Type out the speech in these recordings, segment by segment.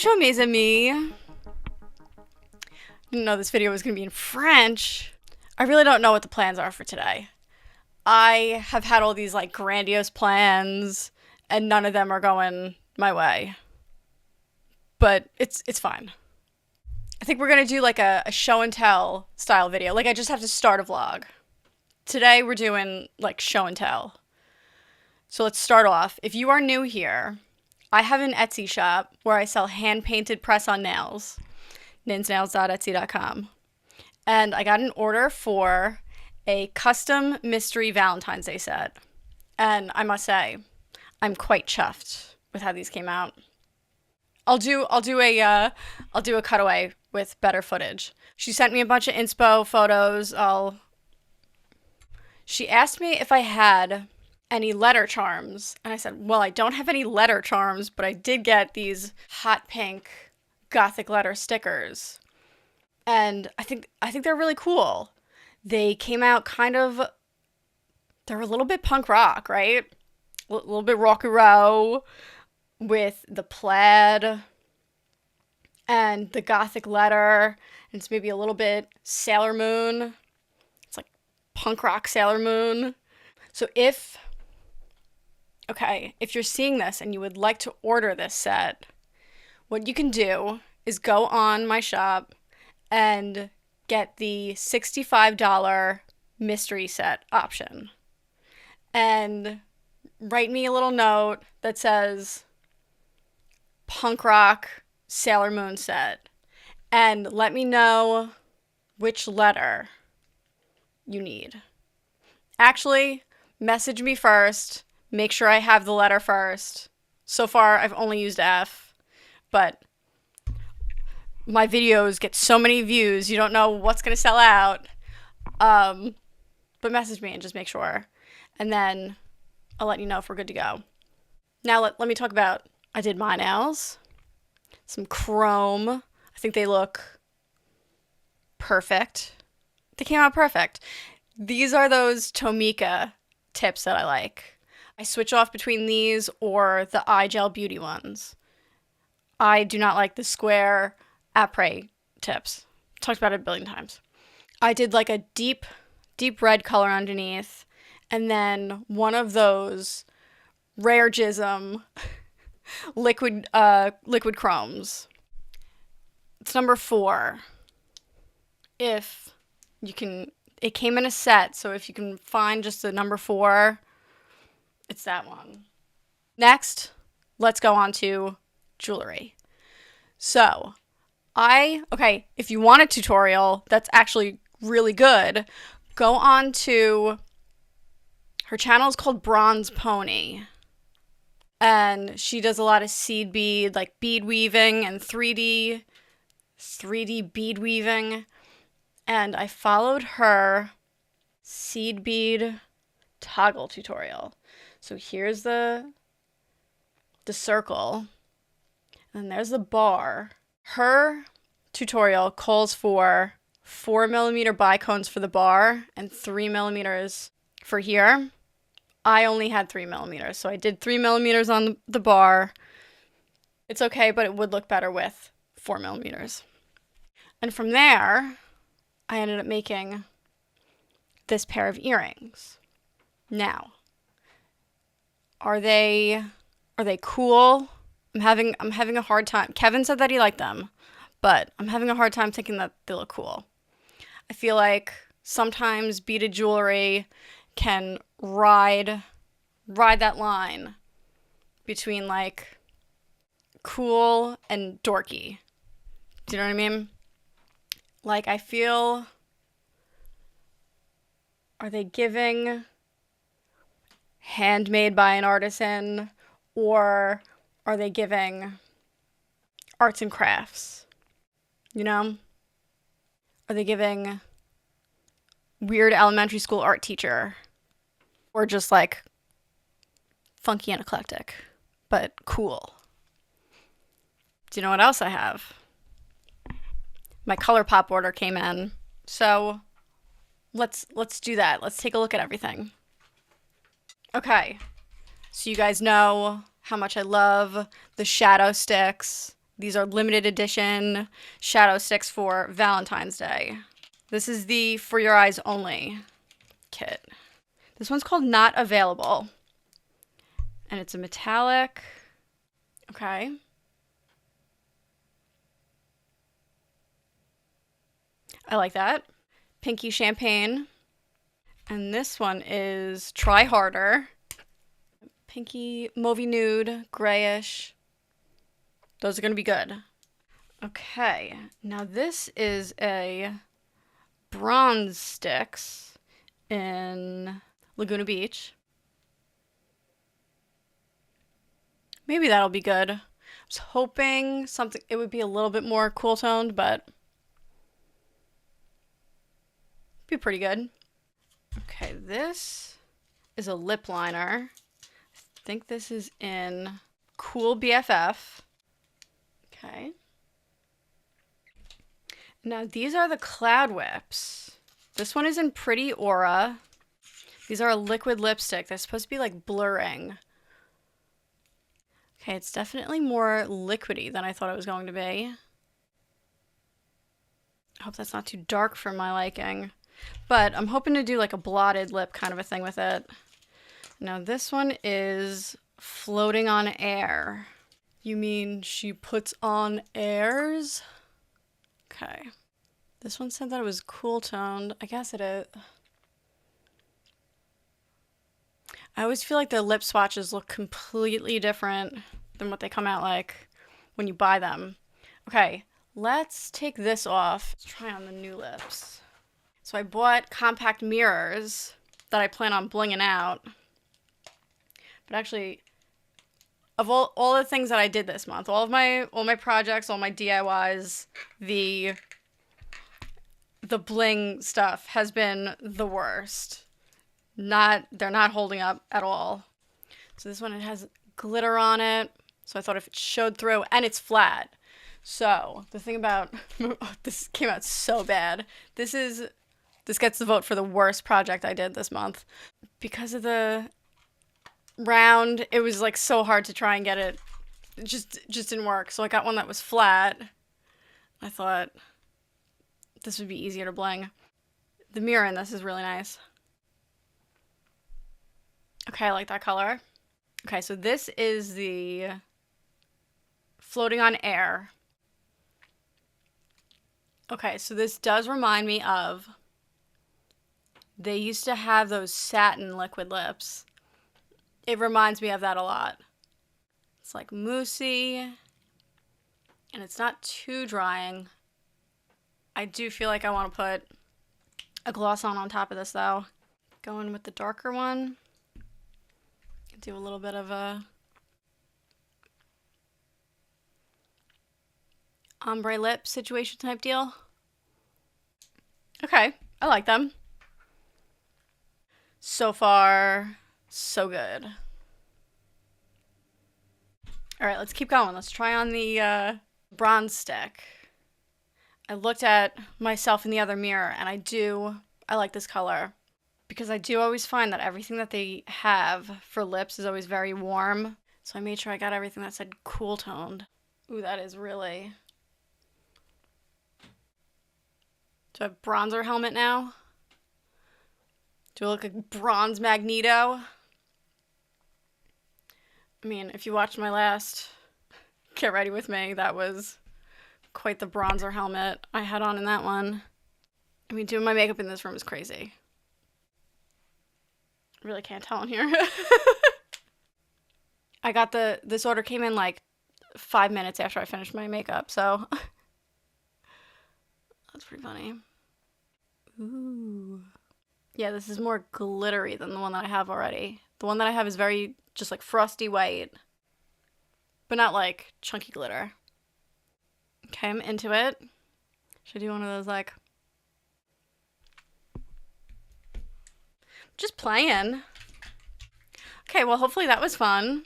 Bonjour mes amis. Didn't know this video was going to be in French. I really don't know what the plans are for today. I have had all these like grandiose plans and none of them are going my way. But it's fine. I think we're going to do like a show and tell style video. Like I just have to start a vlog. Today we're doing like show and tell. So let's start off. If you are new here, I have an Etsy shop where I sell hand-painted press-on nails, ninsnails.etsy.com. And I got an order for a custom mystery Valentine's Day set. And I must say, I'm quite chuffed with how these came out. I'll do a cutaway with better footage. She sent me a bunch of inspo photos. She asked me if I had any letter charms, and I said, well, I don't have any letter charms, but I did get these hot pink gothic letter stickers, and I think they're really cool. They came out they're a little bit punk rock, right? A little bit rock and roll with the plaid and the gothic letter, and it's maybe a little bit Sailor Moon. It's like punk rock Sailor Moon. So if you're seeing this and you would like to order this set, what you can do is go on my shop and get the $65 mystery set option. And write me a little note that says punk rock Sailor Moon set. And let me know which letter you need. Actually, message me first. Make sure I have the letter first. So far, I've only used F, but my videos get so many views, you don't know what's going to sell out. But message me and just make sure. And then I'll let you know if we're good to go. Now, let me talk about, I did my nails. Some chrome. I think they look perfect. They came out perfect. These are those Tomika tips that I like. I switch off between these or the eye gel beauty ones. I do not like the square après tips. Talked about it a billion times. I did like a deep red color underneath, and then one of those Rare Jism liquid chromes. It's number 4. If you can, it came in a set, so if you can find just the number 4, it's that one. Next, let's go on to jewelry. So, if you want a tutorial that's actually really good, go on to, her channel is called Bronze Pony. And she does a lot of seed bead, like bead weaving and 3D bead weaving. And I followed her seed bead toggle tutorial. So here's the circle, and there's the bar. Her tutorial calls for 4mm bicones for the bar and 3mm for here. I only had 3mm, so I did 3mm on the bar. It's okay, but it would look better with 4mm. And from there, I ended up making this pair of earrings. Now, are they cool? I'm having a hard time. Kevin said that he liked them, but I'm having a hard time thinking that they look cool. I feel like sometimes beaded jewelry can ride that line between like cool and dorky. Do you know what I mean? Like I feel, are they giving handmade by an artisan, or are they giving arts and crafts? You know? Are they giving weird elementary school art teacher? Or just like funky and eclectic, but cool? Do you know what else I have? My ColourPop order came in. So let's do that. Let's take a look at everything. Okay, so you guys know how much I love the shadow sticks, These are limited edition shadow sticks for Valentine's Day. This is the For Your Eyes Only kit. This one's called Not Available. And it's a metallic. Okay. I like that. Pinky Champagne. And this one is Try Harder. Pinky Mauvey Nude, grayish. Those are going to be good. Okay, now this is a bronze sticks in Laguna Beach. Maybe that'll be good. I was hoping it would be a little bit more cool toned, but be pretty good. Okay, this is a lip liner. I think this is in Cool BFF. Okay. Now these are the Cloud Whips. This one is in Pretty Aura. These are a liquid lipstick. They're supposed to be like blurring. Okay, it's definitely more liquidy than I thought it was going to be. I hope that's not too dark for my liking. But I'm hoping to do like a blotted lip kind of a thing with it. Now this one is Floating on Air. You mean she puts on airs? Okay. This one said that it was cool toned. I guess it is. I always feel like the lip swatches look completely different than what they come out like when you buy them. Okay, let's take this off. Let's try on the new lips. So I bought compact mirrors that I plan on blinging out. But actually, of all the things that I did this month, all my projects, all my DIYs, the bling stuff has been the worst. They're not holding up at all. So this one, it has glitter on it. So I thought if it showed through, and it's flat. So the thing about this came out so bad. This gets the vote for the worst project I did this month because of the round. It was like so hard to try and get it. It just didn't work. So I got one that was flat. I thought this would be easier to bling. The mirror in this is really nice. Okay, I like that color. Okay, so this is the Floating on Air. Okay, so this does remind me of, they used to have those satin liquid lips. It reminds me of that a lot. It's like moussey, and it's not too drying. I do feel like I want to put a gloss on top of this though. Going with the darker one. Do a little bit of a ombre lip situation type deal. Okay, I like them. So far, so good. All right, let's keep going. Let's try on the bronze stick. I looked at myself in the other mirror, and I like this color. Because I do always find that everything that they have for lips is always very warm. So I made sure I got everything that said cool toned. Ooh, that is really... Do I have bronzer helmet now? Do I look like bronze Magneto? I mean, if you watched my last Get Ready With Me, that was quite the bronzer helmet I had on in that one. I mean, doing my makeup in this room is crazy. Really can't tell in here. I got this order came in like 5 minutes after I finished my makeup, so that's pretty funny. Ooh. Yeah, this is more glittery than the one that I have already. The one that I have is very just like frosty white, but not like chunky glitter. Okay, I'm into it. Should I do one of those like... Just playing. Okay, well, hopefully that was fun.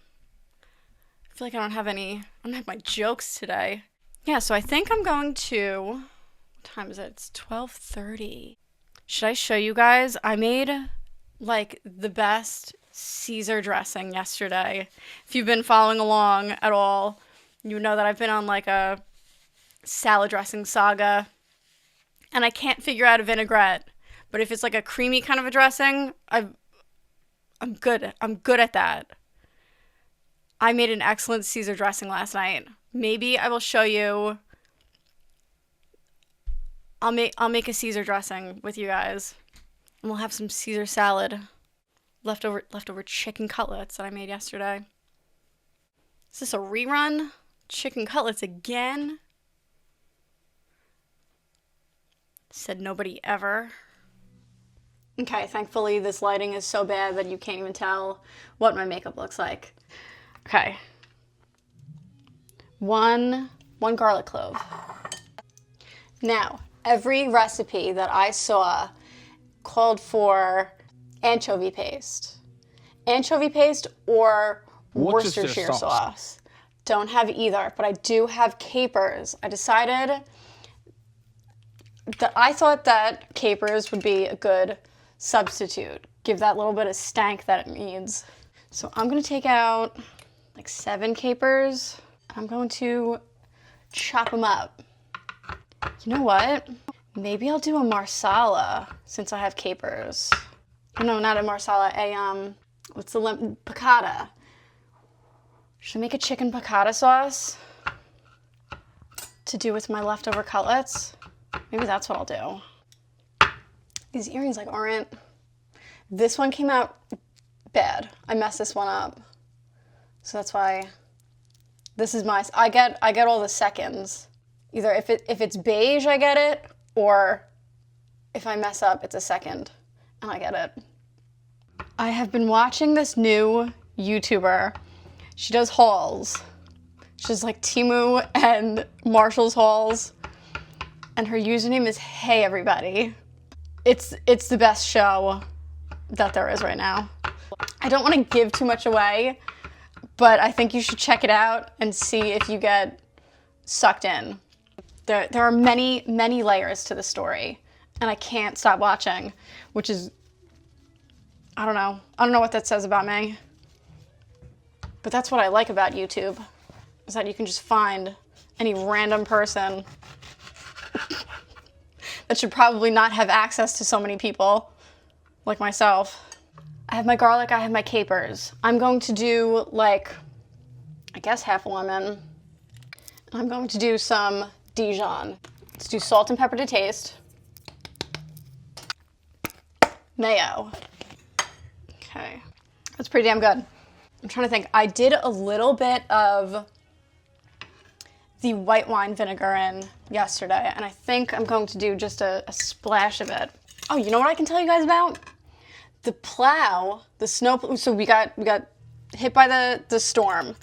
I feel like I don't have my jokes today. Yeah, so I think I'm going to, what time is it? It's 12:30. Should I show you guys? I made like the best Caesar dressing yesterday. If you've been following along at all, You know that I've been on like a salad dressing saga, and I can't figure out a vinaigrette. But if it's like a creamy kind of a dressing, I'm good. I'm good at that. I made an excellent Caesar dressing last night. Maybe I will show you. I'll make a Caesar dressing with you guys, and we'll have some Caesar salad. Leftover chicken cutlets that I made yesterday. Is this a rerun? Chicken cutlets again? Said nobody ever. Okay, thankfully this lighting is so bad that you can't even tell what my makeup looks like. Okay. One garlic clove. Now, every recipe that I saw called for anchovy paste. Anchovy paste or Worcestershire sauce. Don't have either, but I do have capers. I decided that I thought that capers would be a good substitute. Give that little bit of stank that it needs. So I'm gonna take out like 7 capers. I'm going to chop them up. You know what? Maybe I'll do a marsala since I have capers. Oh, no, not a marsala, what's the piccata. Should I make a chicken piccata sauce to do with my leftover cutlets? Maybe that's what I'll do. These earrings like aren't, this one came out bad. I messed this one up. So that's why this is my, I get all the seconds. Either if it's beige, I get it, or if I mess up, it's a second, and I get it. I have been watching this new YouTuber. She does hauls. She does like Temu and Marshall's hauls, and her username is Hey Everybody. It's the best show that there is right now. I don't want to give too much away, but I think you should check it out and see if you get sucked in. There are many, many layers to the story, and I can't stop watching, which is, I don't know what that says about me. But that's what I like about YouTube, is that you can just find any random person that should probably not have access to so many people, like myself. I have my garlic, I have my capers. I'm going to do like, I guess half a lemon. I'm going to do some Dijon. Let's do salt and pepper to taste. Mayo. Okay, that's pretty damn good. I'm trying to think. I did a little bit of the white wine vinegar in yesterday, and I think I'm going to do just a splash of it. Oh, you know what I can tell you guys about? The plow, the snow, so we got hit by the storm,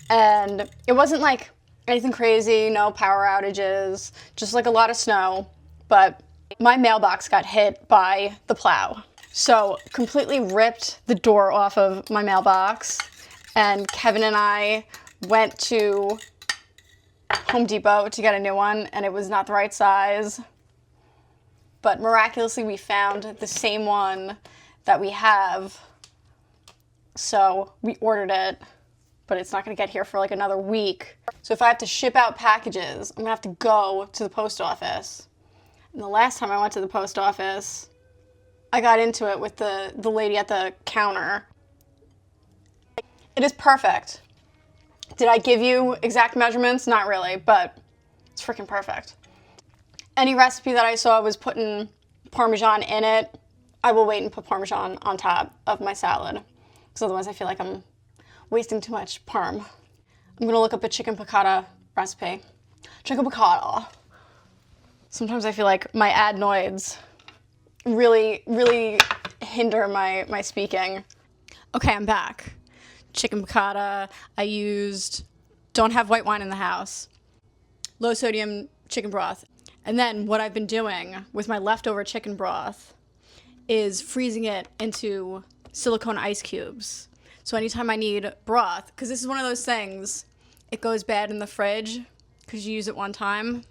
and it wasn't like anything crazy, no power outages, just like a lot of snow, but my mailbox got hit by the plow. So completely ripped the door off of my mailbox, and Kevin and I went to Home Depot to get a new one, and it was not the right size. But miraculously we found the same one that we have, so we ordered it, but it's not gonna get here for like another week. So if I have to ship out packages, I'm gonna have to go to the post office. And the last time I went to the post office, I got into it with the lady at the counter. It is perfect. Did I give you exact measurements? Not really, but it's freaking perfect. Any recipe that I saw was putting Parmesan in it, I will wait and put Parmesan on top of my salad, because otherwise I feel like I'm wasting too much parm. I'm gonna look up a chicken piccata recipe. Chicken piccata. Sometimes I feel like my adenoids really hinder my speaking. Okay, I'm back. Chicken piccata. Don't have white wine in the house. Low sodium chicken broth. And then what I've been doing with my leftover chicken broth is freezing it into silicone ice cubes. So anytime I need broth, because this is one of those things, it goes bad in the fridge because you use it one time.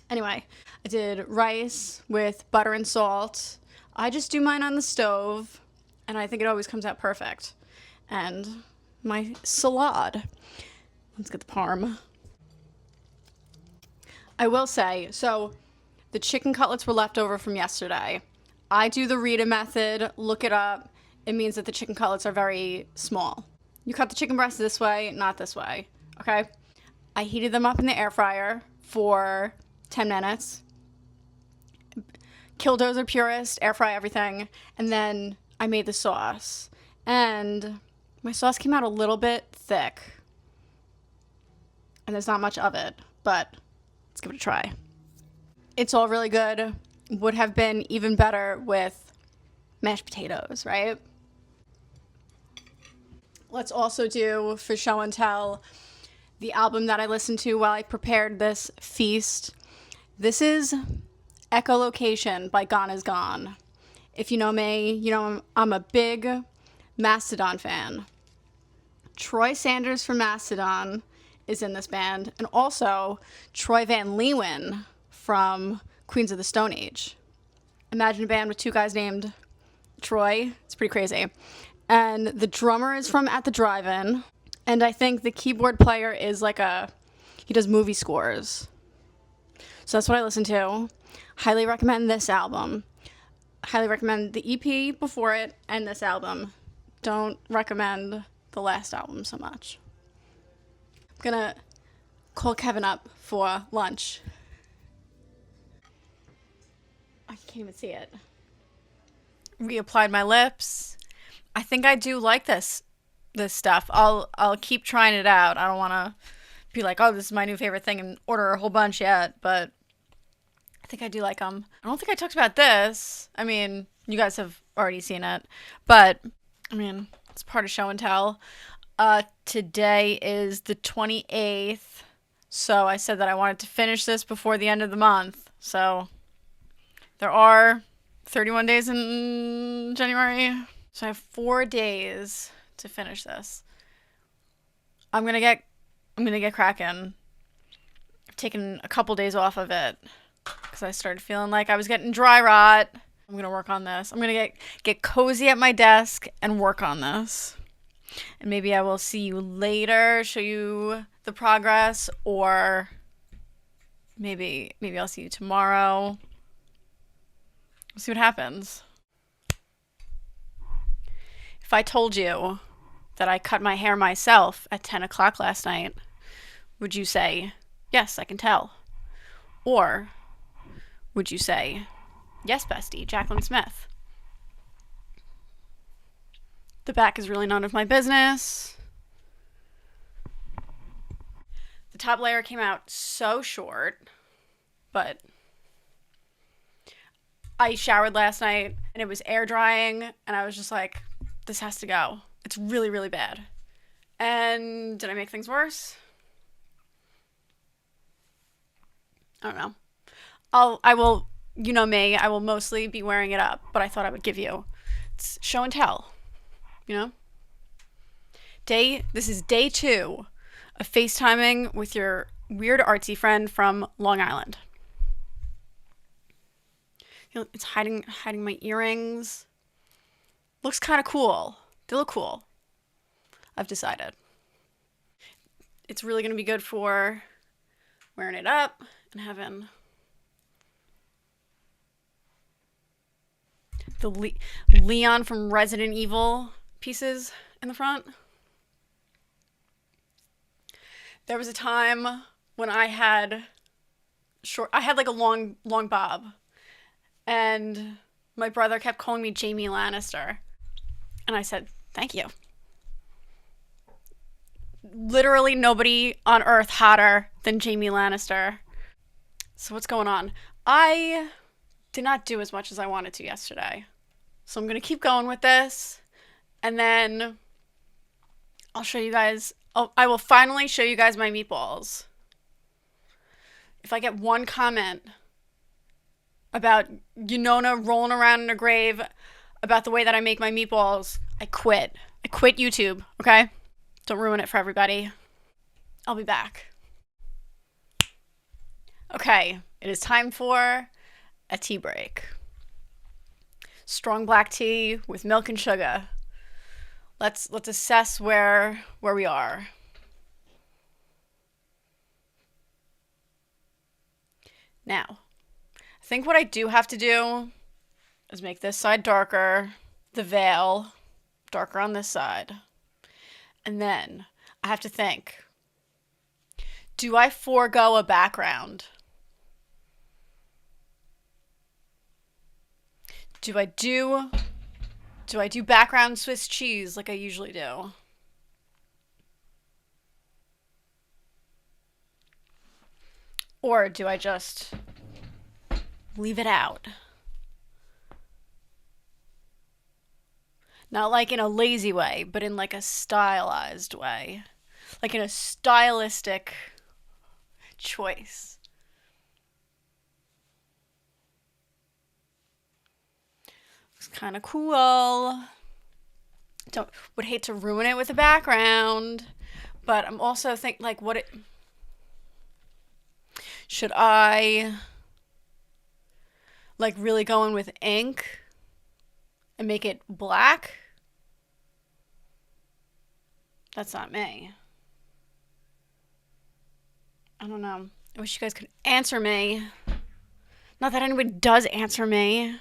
Anyway, I did rice with butter and salt. I just do mine on the stove, and I think it always comes out perfect. And my salad. Let's get the parm. I will say, so the chicken cutlets were left over from yesterday. I do the Rita method, look it up. It means that the chicken cutlets are very small. You cut the chicken breast this way, not this way, okay? I heated them up in the air fryer for 10 minutes. Killdozer purist, air fry everything, and then I made the sauce. And my sauce came out a little bit thick. And there's not much of it, but let's give it a try. It's all really good. Would have been even better with mashed potatoes, right? Let's also do, for show and tell, the album that I listened to while I prepared this feast. This is Echolocation by Gone Is Gone. If you know me, you know I'm a big Mastodon fan. Troy Sanders from Mastodon is in this band, and also Troy Van Leeuwen from Queens of the Stone Age. Imagine a band with two guys named Troy. It's pretty crazy. And the drummer is from At the Drive-In, and I think the keyboard player is he does movie scores. So that's what I listen to. Highly recommend this album. Highly recommend the EP before it and this album. Don't recommend the last album so much. I'm gonna call Kevin up for lunch. I can't even see it. Reapplied my lips. I think I do like this stuff. I'll keep trying it out. I don't want to be like, oh, this is my new favorite thing and order a whole bunch yet, but I think I do like them. I don't think I talked about this. I mean, you guys have already seen it, but I mean, it's part of show and tell. Today is the 28th, so I said that I wanted to finish this before the end of the month. So there are 31 days in January, so I have 4 days to finish this. I'm gonna get cracking. I've taken a couple days off of it because I started feeling like I was getting dry rot. I'm gonna work on this. I'm gonna get cozy at my desk and work on this. And maybe I will see you later, show you the progress, or maybe I'll see you tomorrow. We'll see what happens. If I told you that I cut my hair myself at 10 o'clock last night, would you say, yes, I can tell? Or would you say, yes, bestie, Jacqueline Smith? The back is really none of my business. The top layer came out so short, but I showered last night and it was air drying and I was just like, this has to go. It's really, really bad. And did I make things worse? I don't know. I will, you know me, I will mostly be wearing it up, but I thought I would give you. It's show and tell, you know? This is day 2 of FaceTiming with your weird artsy friend from Long Island. You know, it's hiding my earrings. Looks kind of cool. They look cool. I've decided. It's really going to be good for wearing it up and having the Leon from Resident Evil pieces in the front. There was a time when I had like a long bob, and my brother kept calling me Jamie Lannister, and I said, thank you. Literally nobody on earth hotter than Jamie Lannister. So what's going on? I did not do as much as I wanted to yesterday. So I'm going to keep going with this. And then I'll show you guys. I will finally show you guys my meatballs. If I get one comment about Yunona rolling around in a grave about the way that I make my meatballs, I quit. I quit YouTube, okay? Don't ruin it for everybody. I'll be back. Okay, it is time for a tea break. Strong black tea with milk and sugar. Let's assess where we are. Now, I think what I do have to do is make this side darker, the veil darker on this side. And then I have to think, do I forego a background? Do I do background Swiss cheese like I usually do? Or do I just leave it out? Not like in a lazy way, but in like a stylized way. Like in a stylistic choice. It's kind of cool. Would hate to ruin it with a background, but I'm also thinking like should I like really go in with ink and make it black? That's not me. I don't know. I wish you guys could answer me. Not that anyone does answer me.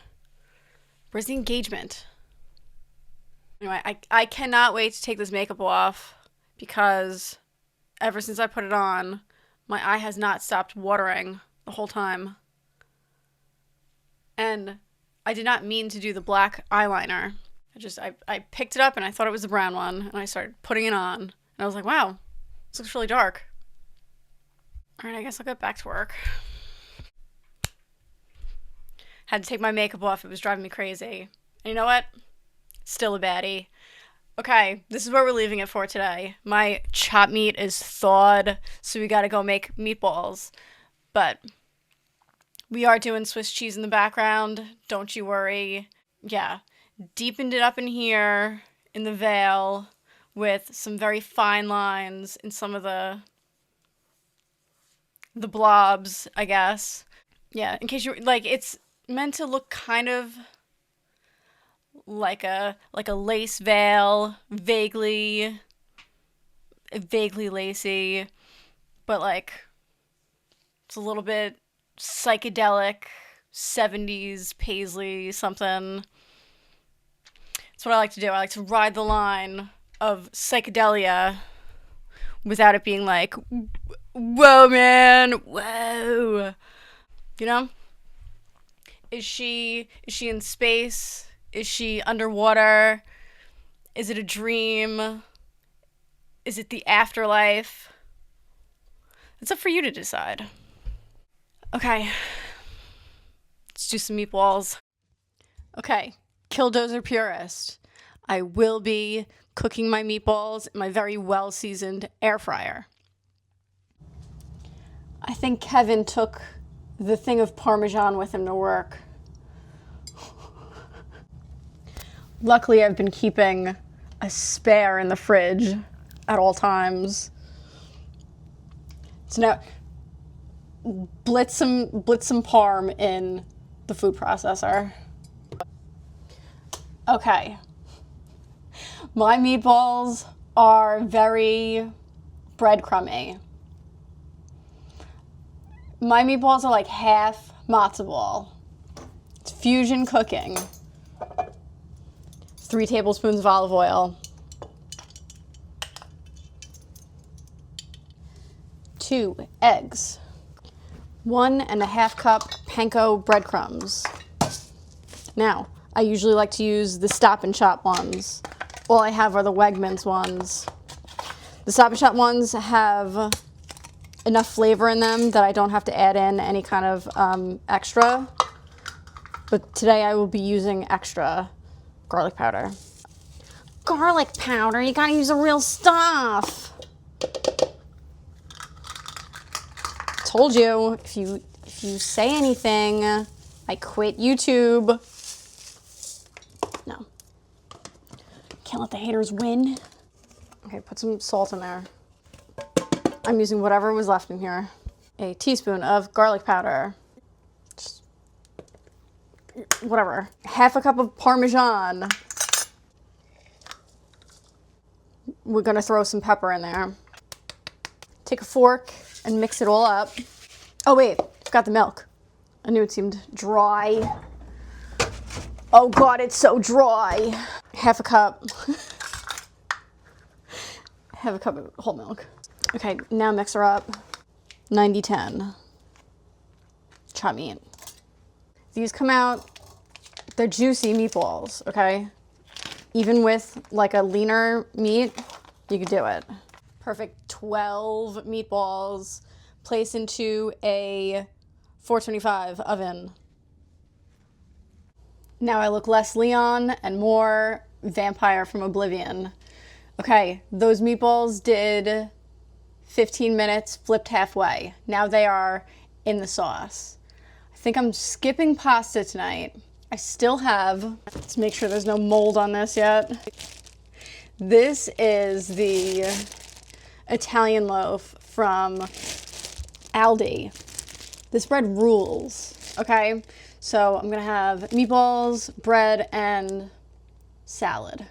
Where's the engagement? Anyway, I cannot wait to take this makeup off because ever since I put it on, my eye has not stopped watering the whole time. And I did not mean to do the black eyeliner. I picked it up and I thought it was the brown one, and I started putting it on. And I was like, wow, this looks really dark. All right, I guess I'll get back to work. Had to take my makeup off. It was driving me crazy. And you know what? Still a baddie. Okay, this is what we're leaving it for today. My chopped meat is thawed, so we gotta go make meatballs. But we are doing Swiss cheese in the background. Don't you worry. Yeah, deepened it up in here in the veil with some very fine lines in some of the blobs, I guess. Yeah, in case you're like, it's meant to look kind of like a lace veil, vaguely lacy, but like it's a little bit psychedelic, 70s paisley something. That's what I like to do. I like to ride the line of psychedelia without it being like, whoa, man, whoa. You know? Is she in space? Is she underwater? Is it a dream? Is it the afterlife? It's up for you to decide. Okay. Let's do some meatballs. Okay. Killdozer purist. I will be cooking my meatballs in my very well-seasoned air fryer. I think Kevin took the thing of Parmesan with him to work. Luckily, I've been keeping a spare in the fridge at all times. So now, blitz some parm in the food processor. Okay. My meatballs are very breadcrumby. My meatballs are like half matzo ball. It's fusion cooking. 3 tablespoons of olive oil. 2 eggs. 1.5 cup panko breadcrumbs. Now, I usually like to use the Stop and Shop ones. All I have are the Wegmans ones. The Stop and Shop ones have enough flavor in them that I don't have to add in any kind of extra. But today I will be using extra garlic powder. Garlic powder, you gotta use the real stuff. Told you, if you say anything, I quit YouTube. No. Can't let the haters win. Okay, put some salt in there. I'm using whatever was left in here. A teaspoon of garlic powder. Just whatever. 1/2 cup of Parmesan. We're gonna throw some pepper in there. Take a fork and mix it all up. Oh wait, forgot the milk. I knew it seemed dry. Oh God, it's so dry. Half a cup. Half a cup of whole milk. Okay, now mix her up. 90-10. Chop meat. These come out, they're juicy meatballs, okay? Even with like a leaner meat, you could do it. Perfect 12 meatballs. Place into a 425 oven. Now I look less Leon and more Vampire from Oblivion. Okay, those meatballs did 15 minutes, flipped halfway. Now they are in the sauce. I think I'm skipping pasta tonight. I still have, let's make sure there's no mold on this yet. This is the Italian loaf from Aldi. This bread rules, okay? So I'm gonna have meatballs, bread, and salad.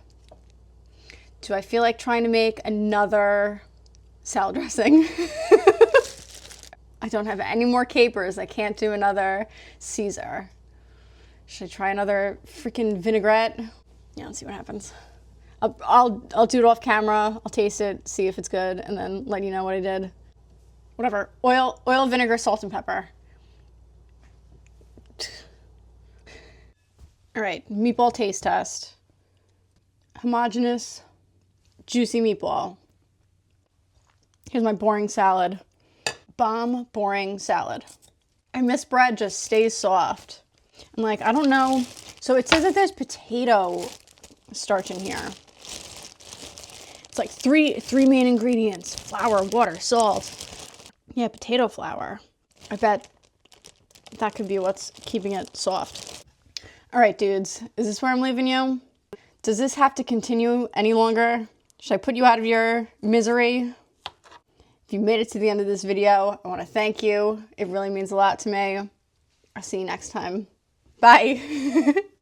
Do I feel like trying to make another salad dressing? I don't have any more capers. I can't do another Caesar. Should I try another freaking vinaigrette? Yeah, let's see what happens. I'll do it off camera. I'll taste it, see if it's good, and then let you know what I did. Whatever. Oil, vinegar, salt, and pepper. All right, meatball taste test. Homogeneous, juicy meatball. Here's my boring salad. Bomb boring salad. And this bread just stays soft. I'm like, I don't know. So it says that there's potato starch in here. It's like three main ingredients: flour, water, salt. Yeah, potato flour. I bet that could be what's keeping it soft. All right, dudes, is this where I'm leaving you? Does this have to continue any longer? Should I put you out of your misery? If you made it to the end of this video, I want to thank you. It really means a lot to me. I'll see you next time. Bye.